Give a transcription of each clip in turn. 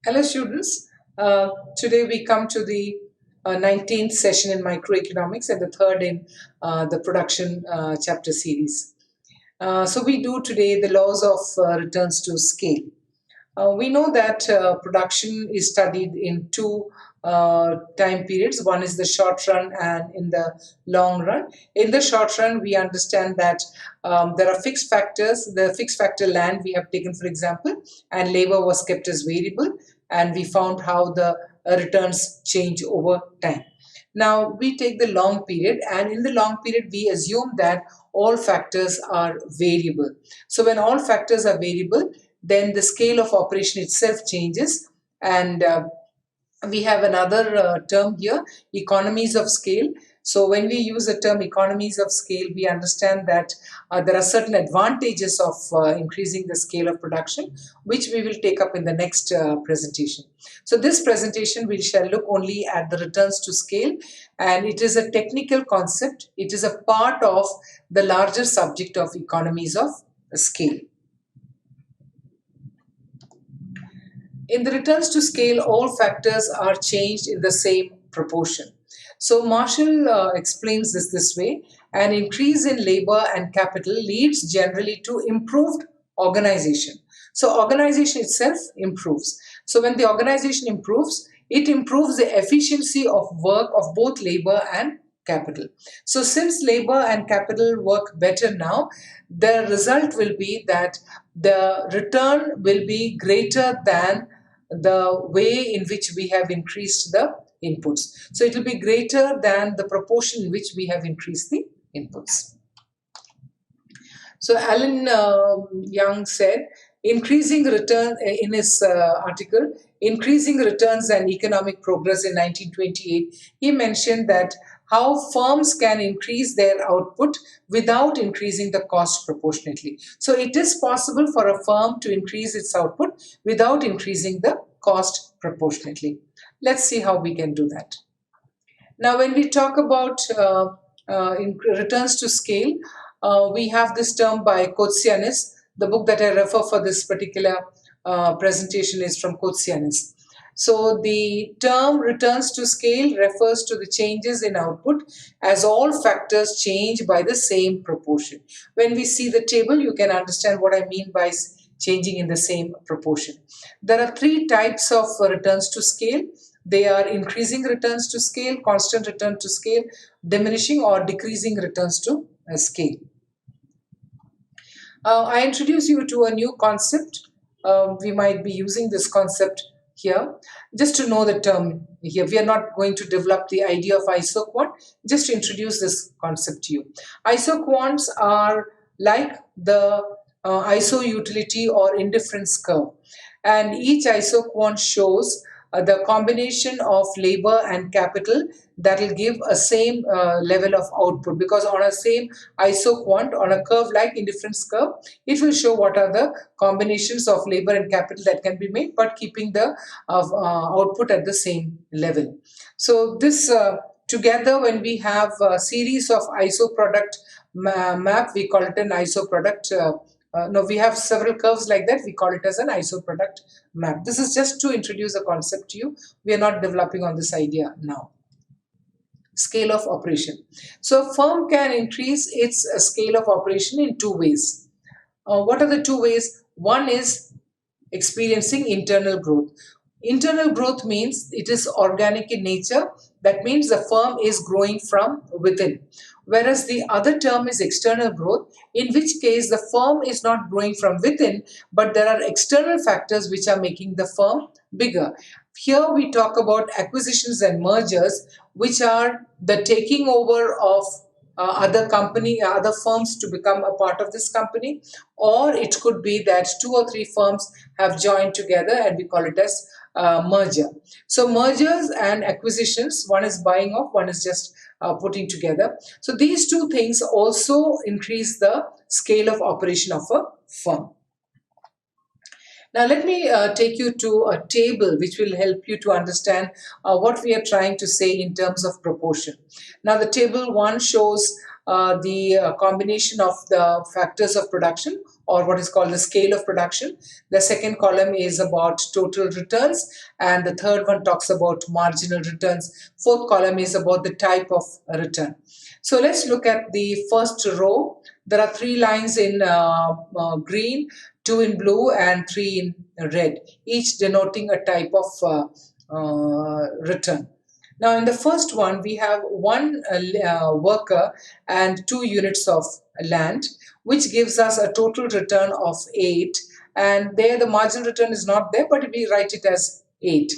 Hello students, today we come to the 19th session in microeconomics and the third in the production chapter series. So we do today the laws of returns to scale. We know that production is studied in two time periods. One is the short run and in the long run. In the short run, we understand that there are fixed factors. The fixed factor land we have taken, for example, and labor was kept as variable, and we found how the returns change over time. Now we take the long period, and in the long period, we assume that all factors are variable. So when all factors are variable, then the scale of operation itself changes. And we have another term here, economies of scale. So when we use the term economies of scale, we understand that there are certain advantages of increasing the scale of production, which we will take up in the next presentation. So this presentation we shall look only at the returns to scale, and it is a technical concept. It is a part of the larger subject of economies of scale. In the returns to scale, all factors are changed in the same proportion. So Marshall explains this way: an increase in labor and capital leads generally to improved organization. So organization itself improves. So when the organization improves, it improves the efficiency of work of both labor and capital. So since labor and capital work better now, the result will be that the return will be greater than the way in which we have increased the inputs. So it will be greater than the proportion in which we have increased the inputs. So Alan Young said, increasing return in his article, Increasing Returns and Economic Progress in 1928, he mentioned that how firms can increase their output without increasing the cost proportionately. So it is possible for a firm to increase its output without increasing the cost proportionately. Let's see how we can do that. Now, when we talk about returns to scale, we have this term by Kotsianis. The book that I refer for this particular presentation is from Kotsianis. So the term returns to scale refers to the changes in output as all factors change by the same proportion. When we see the table, you can understand what I mean by changing in the same proportion. There are three types of returns to scale. They are increasing returns to scale, constant return to scale, diminishing or decreasing returns to scale. I introduce you to a new concept. We might be using this concept here. Just to know the term here, we are not going to develop the idea of isoquant, just to introduce this concept to you. Isoquants are like the iso utility or indifference curve, and each isoquant shows the combination of labor and capital that will give a same level of output, because on a same isoquant, on a curve like indifference curve, it will show what are the combinations of labor and capital that can be made, but keeping the output at the same level. So this together, when we have a series of iso product map, we call it an iso product. No, we have several curves like that. We call it as an iso product map. This is just to introduce a concept to you. We are not developing on this idea now. Scale of operation. So a firm can increase its scale of operation in two ways. What are the two ways? One is experiencing internal growth. Internal growth means it is organic in nature. That means the firm is growing from within. Whereas the other term is external growth, in which case the firm is not growing from within, but there are external factors which are making the firm bigger. Here we talk about acquisitions and mergers, which are the taking over of other firms to become a part of this company, or it could be that two or three firms have joined together and we call it as merger. So mergers and acquisitions, one is buying off, one is just putting together. So these two things also increase the scale of operation of a firm. Now, let me take you to a table which will help you to understand what we are trying to say in terms of proportion. Now, the table one shows the combination of the factors of production, or what is called the scale of production. The second column is about total returns, and the third one talks about marginal returns. Fourth column is about the type of return. So let's look at the first row. There are three lines in green, two in blue, and three in red, each denoting a type of return. Now, in the first one, we have one worker and 2 units of land, which gives us a total return of 8. And there, the marginal return is not there, but we write it as 8.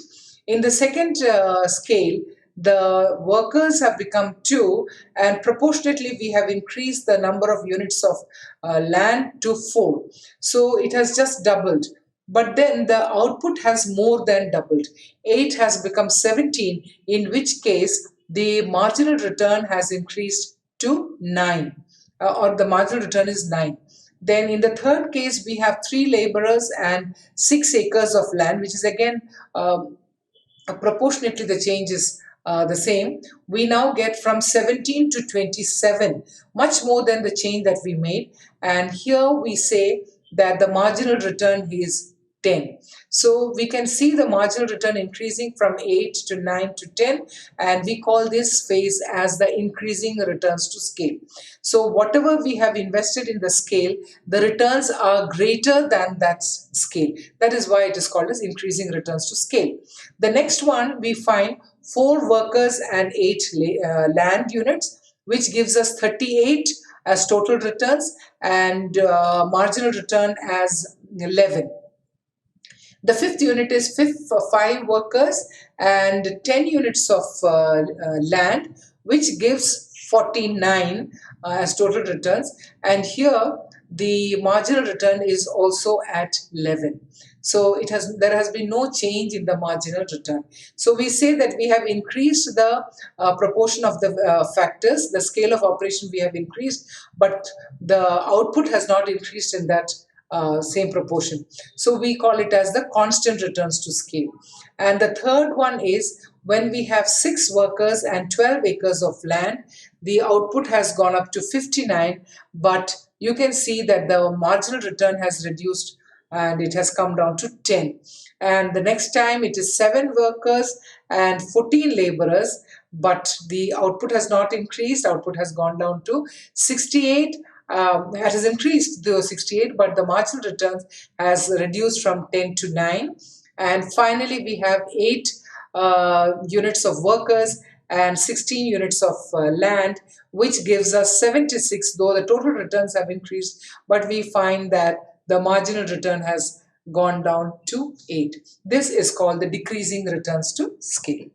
In the second scale, the workers have become 2, and proportionately, we have increased the number of units of land to 4. So it has just doubled. But then the output has more than doubled. 8 has become 17, in which case the marginal return has increased to 9, or the marginal return is 9. Then in the third case, we have 3 laborers and 6 acres of land, which is again proportionately the change is the same. We now get from 17 to 27, much more than the change that we made. And here we say that the marginal return is 10. So we can see the marginal return increasing from 8 to 9 to 10, and we call this phase as the increasing returns to scale. So whatever we have invested in the scale, the returns are greater than that scale. That is why it is called as increasing returns to scale. The next one, we find 4 workers and 8 land units, which gives us 38 as total returns, and marginal return as 11. The fifth unit is 5 workers and 10 units of land, which gives 49 as total returns. And here the marginal return is also at 11. So there has been no change in the marginal return. So we say that we have increased the proportion of the factors, the scale of operation we have increased, but the output has not increased in that same proportion. So we call it as the constant returns to scale. And the third one is when we have 6 workers and 12 acres of land, the output has gone up to 59, but you can see that the marginal return has reduced and it has come down to 10. And the next time it is 7 workers and 14 laborers, but the output has not increased. Output has gone down to 68. It has increased to 68, but the marginal returns has reduced from 10 to 9. And finally, we have 8 units of workers and 16 units of land, which gives us 76, though the total returns have increased, but we find that the marginal return has gone down to 8. This is called the decreasing returns to scale.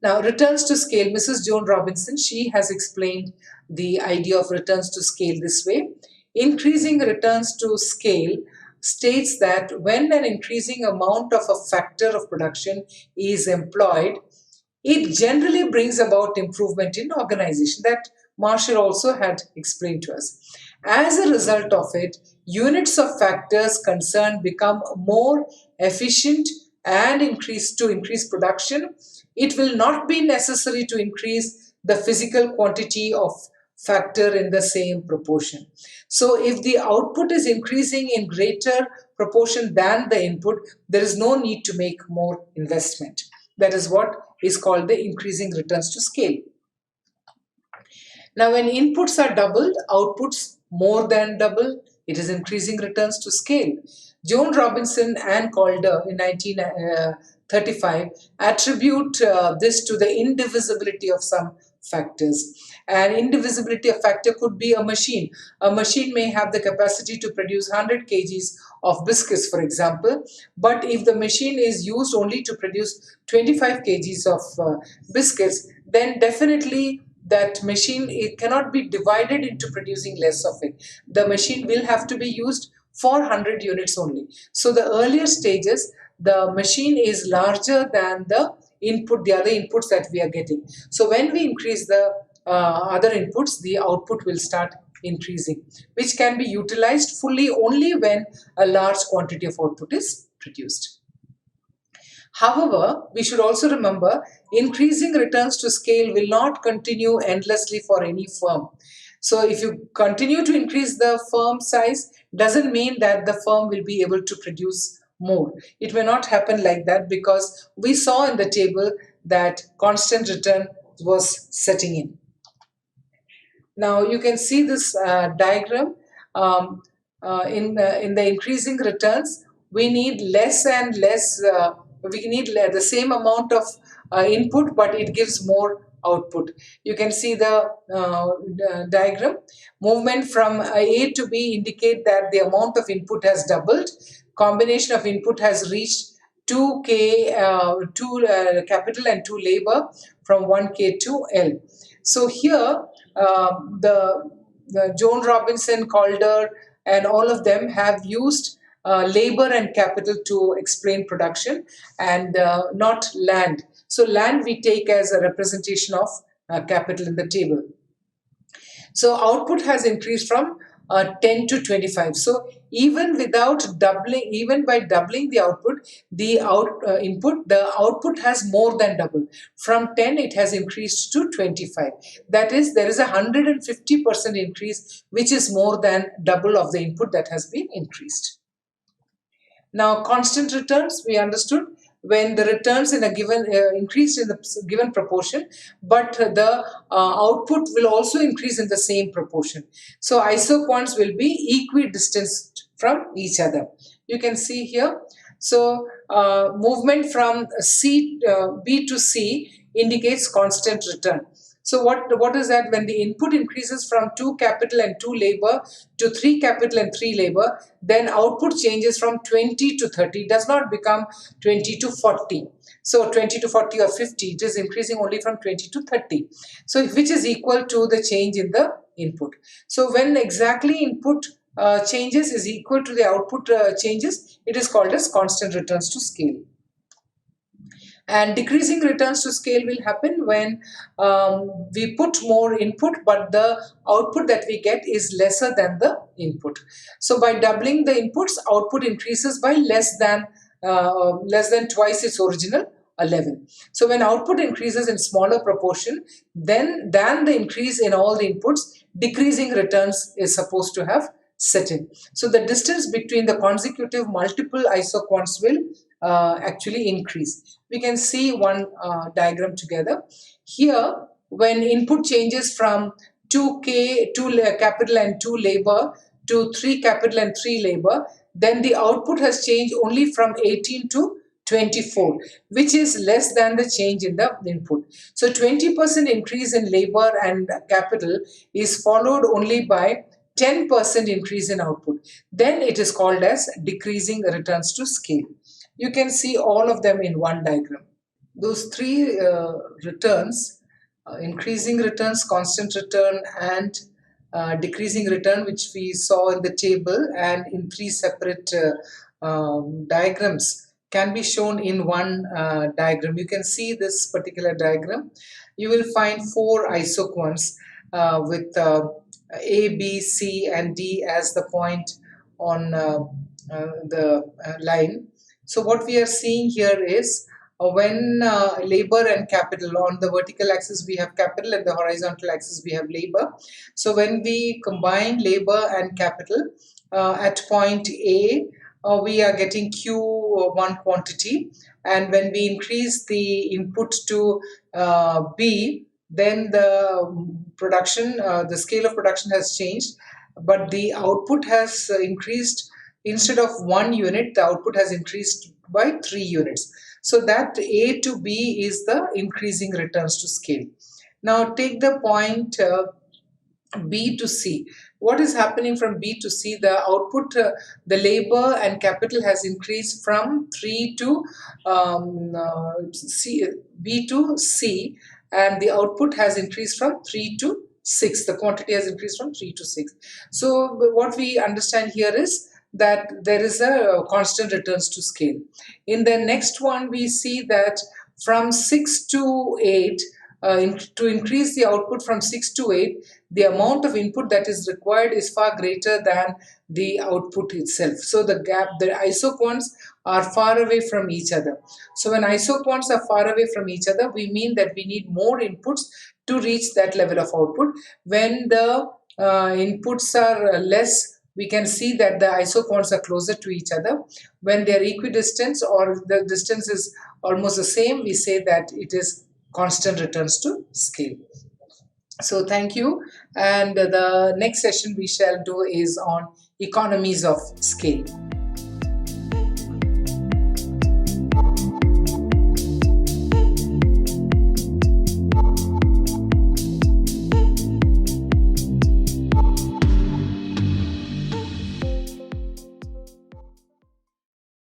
Now, returns to scale, Mrs. Joan Robinson, she has explained the idea of returns to scale this way. Increasing returns to scale states that when an increasing amount of a factor of production is employed, it generally brings about improvement in organization. That Marshall also had explained to us. As a result of it, units of factors concerned become more efficient and increase production. It will not be necessary to increase the physical quantity of factor in the same proportion. So if the output is increasing in greater proportion than the input, there is no need to make more investment. That is what is called the increasing returns to scale. Now, when inputs are doubled, outputs more than double, it is increasing returns to scale. Joan Robinson and Calder in 1935 attribute this to the indivisibility of some factors. And indivisibility of factor could be a machine. A machine may have the capacity to produce 100 kgs of biscuits, for example, but if the machine is used only to produce 25 kgs of biscuits, then definitely that machine, it cannot be divided into producing less of it. The machine will have to be used for 100 units only. So the earlier stages, the machine is larger than the input, the other inputs that we are getting. So when we increase the other inputs, the output will start increasing, which can be utilized fully only when a large quantity of output is produced. However, we should also remember increasing returns to scale will not continue endlessly for any firm. So if you continue to increase the firm size, doesn't mean that the firm will be able to produce more. It may not happen like that, because we saw in the table that constant return was setting in. Now you can see this diagram. In the increasing returns, we need less and less. We need the same amount of input, but it gives more output. You can see the diagram. Movement from A to B indicate that the amount of input has doubled. Combination of input has reached 2K, 2 capital and 2 labor, from 1K to L. So here, the Joan Robinson, Calder, and all of them have used labor and capital to explain production, and not land. So land we take as a representation of capital in the table. So output has increased from 10 to 25. So even without doubling, even by doubling the output, the output has more than doubled. From 10, it has increased to 25. That is, there is a 150% increase, which is more than double of the input that has been increased. Now, constant returns, we understood, when the returns in a given increase in the given proportion, but the output will also increase in the same proportion. So isoquants will be equidistanced from each other. You can see here. So movement from B to C indicates constant return. So what is that? When the input increases from 2 capital and 2 labor to 3 capital and 3 labor, then output changes from 20 to 30. It does not become 20 to 40. So 20 to 40 or 50, it is increasing only from 20 to 30. So which is equal to the change in the input. So when exactly input changes is equal to the output changes, it is called as constant returns to scale. And decreasing returns to scale will happen when we put more input, but the output that we get is lesser than the input. So by doubling the inputs, output increases by less than twice its original 11. So when output increases in smaller proportion than the increase in all the inputs, decreasing returns is supposed to have set in. So the distance between the consecutive multiple isoquants will actually increase. We can see one diagram together. Here, when input changes from 2 capital and 2 labor to 3 capital and 3 labor, then the output has changed only from 18 to 24, which is less than the change in the input. So 20% increase in labor and capital is followed only by 10% increase in output. Then it is called as decreasing returns to scale. You can see all of them in one diagram. Those three returns, increasing returns, constant return, and decreasing return, which we saw in the table and in three separate diagrams, can be shown in one diagram. You can see this particular diagram. You will find 4 isoquants with A, B, C, and D as the point on the line. So what we are seeing here is when labor and capital, on the vertical axis we have capital and the horizontal axis we have labor. So when we combine labor and capital at point A, we are getting Q1 quantity, and when we increase the input to B, then the production, the scale of production has changed, but the output has increased. Instead of 1 unit, the output has increased by 3 units. So that A to B is the increasing returns to scale. Now take the point B to C. What is happening from B to C? The output, the labor and capital has increased from 3 to B to C, and the output has increased from 3 to 6. The quantity has increased from 3 to 6. So what we understand here is that there is a constant returns to scale. In the next one, we see that from 6 to 8, to increase the output from 6 to 8, the amount of input that is required is far greater than the output itself. So the isoquants are far away from each other. So when isoquants are far away from each other, we mean that we need more inputs to reach that level of output. When the inputs are less, we can see that the isoquants are closer to each other. When they are equidistant or the distance is almost the same, we say that it is constant returns to scale. So thank you. And the next session we shall do is on economies of scale.